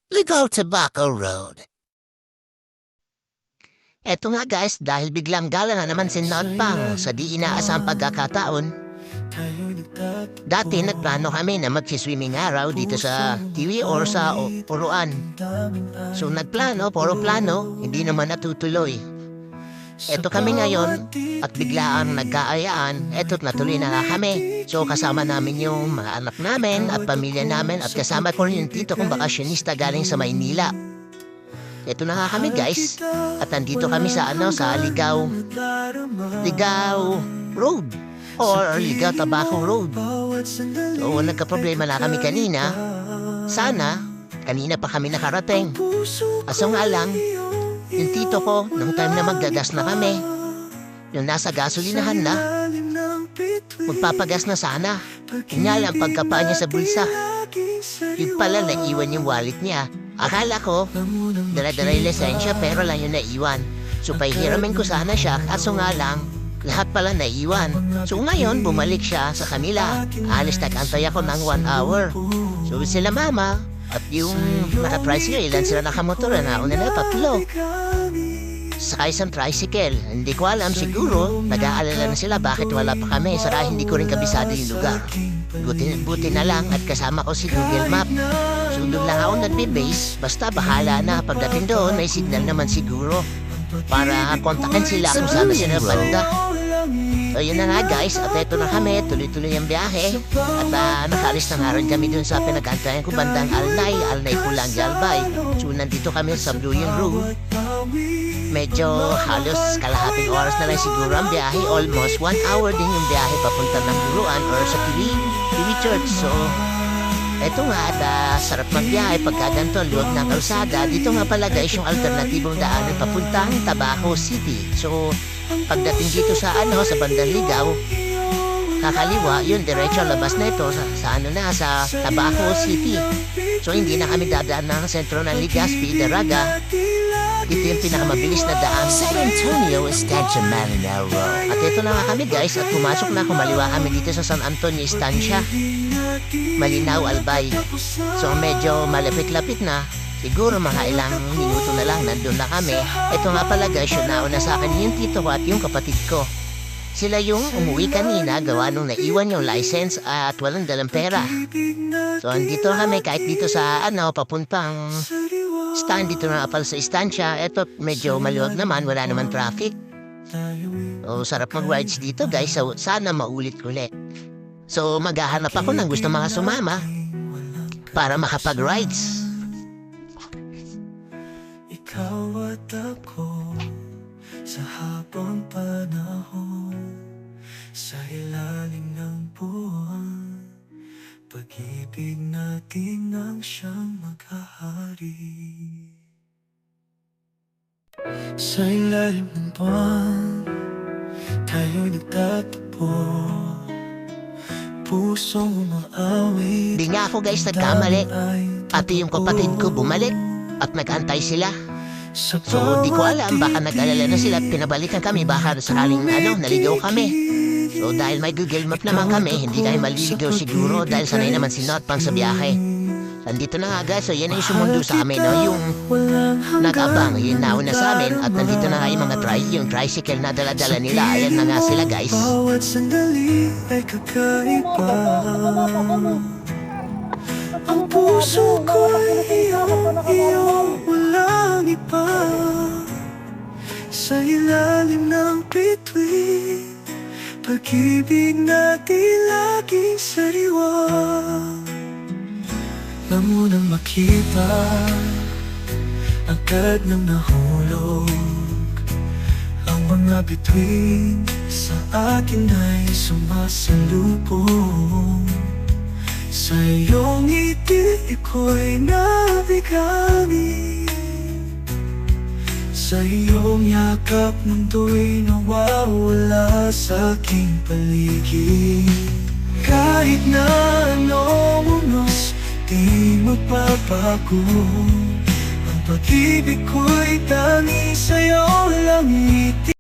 Ligaw Tobacco Road. Eto nga guys, dahil biglang gala na naman si Notpang sa di inaasang pagkakataon. Dati nagplano kami na magsiswimming araw dito sa TV or sa Puruan. So nagplano, puro plano, hindi naman natutuloy. Eto kami ngayon at biglaan nagkaayaan, eto't natuloy na nga kami. So kasama namin yung mga anak namin at pamilya namin at kasama ko rin yung tito kong bakasyonista galing sa Maynila. Eto na nga kami guys at andito kami sa Ligaw Road or Ligaw Tobacco Road. So nagka-problema na kami kanina. Kanina pa kami nakarating. Aso nga lang, yung tito ko, nung time na magdagas na kami, yung nasa gasolinahan na, magpapagas na sana. Kanya lang pagkapaan niya sa bulsa. Yung pala naiwan yung wallet niya. Akala ko, dala-dala yung lisensya pero lang yung naiwan. So pahihiramin ko sana siya, kaso nga lang, lahat pala naiwan. So ngayon, bumalik siya sa kanila. Alis nag-antay ako ng 1 hour. So sila mama, at yung naka-tricycle, ilan sila nakamotor na una na 3. Sa isang tricycle, hindi ko alam, siguro nag-aalala na sila bakit wala pa kami. Sara hindi ko rin kabisado yung lugar. Buti na lang at kasama ko si Google Map. So doon lang ako nagbe-base, basta bahala na. Pagdating doon, may signal naman siguro para kontakin sila kung saan na sila banda. So yun na nga guys, at eto na kami, tuloy-tuloy ang biyahe. At nakalis na nga rin kami dun sa pinag-antayan ko bandang Alnay po lang Albay. So nandito kami sa Blue Road. Medyo halos kalahating oras na lang siguro ang biyahe. Almost 1 hour din yung biyahe papunta ng Buruan or sa TV Church. So eto nga at sarap magbiyahe pagka ganito luwag ng kalsada. Dito nga pala guys yung alternatibong daanan papuntang Tabaco City. So pagdating dito sa bandang Ligaw, kakaliwa yun, diretso labas na ito sa Tabaco City. So hindi na kami dadaan ng sentro ng Legazpi, Daraga. Ito yung pinakamabilis na daan, San Antonio Estancia Marinero. At ito na nga kami guys at pumasok na, kumaliwa kami dito sa San Antonio Estancia Malinaw, Albay. So medyo malapit-lapit na. Siguro mga ilang minuto na lang nandun na kami. Ito nga pala guys, yung nauna sa akin yung tito ko at yung kapatid ko. Sila yung umuwi kanina gawa nung naiwan yung license at walang dalang pera. So andito kami kahit dito sa papuntang stand dito na pala sa istansya. Ito medyo maluwag naman, wala naman traffic. So sarap mag-rides dito guys, so sana maulit ulit. So maghahanap ako ng gusto mga sumama para makapag-rides. Ikaw at ako sa habang panahon, sa ilalim ng buwan, pag-ibig natin ang siyang maghahari. Sa ilalim ng buwan, tayo'y nagtatagpo, pusong umaawit. Di nga ako guys nagkamali, pati yung kapatid ko bumalik at nag-antay sila. So di ko alam, baka nag-alala na sila at pinabalikan kami, baka sakaling naligaw kami. So dahil may Google Map naman kami, hindi kami maliligaw siguro dahil sanay naman si Notpang sa biyahe. Nandito na nga guys, so yan ang sumundo sa amin, yung nag-abang, yung nauna sa amin. At nandito na nga yung mga yung tricycle na dala-dala nila. Ayan na nga sila guys. Bawat sandali ay kakaiba. Ang puso ko'y iyong walang iba. Sa ilalim ng bituin, pag-ibig natin laging sariwa. Nang munang makita, agad nang nahulog. Ang mga bituin sa akin ay sumasalubong. Sa iyong ngiti ko'y nabigani. Sa iyong yakap mundo'y nawawala sa aking paligid. Kahit na anong unos, di magbabago. Ang pag-ibig ko'y tanging sa'yo lang ngiti.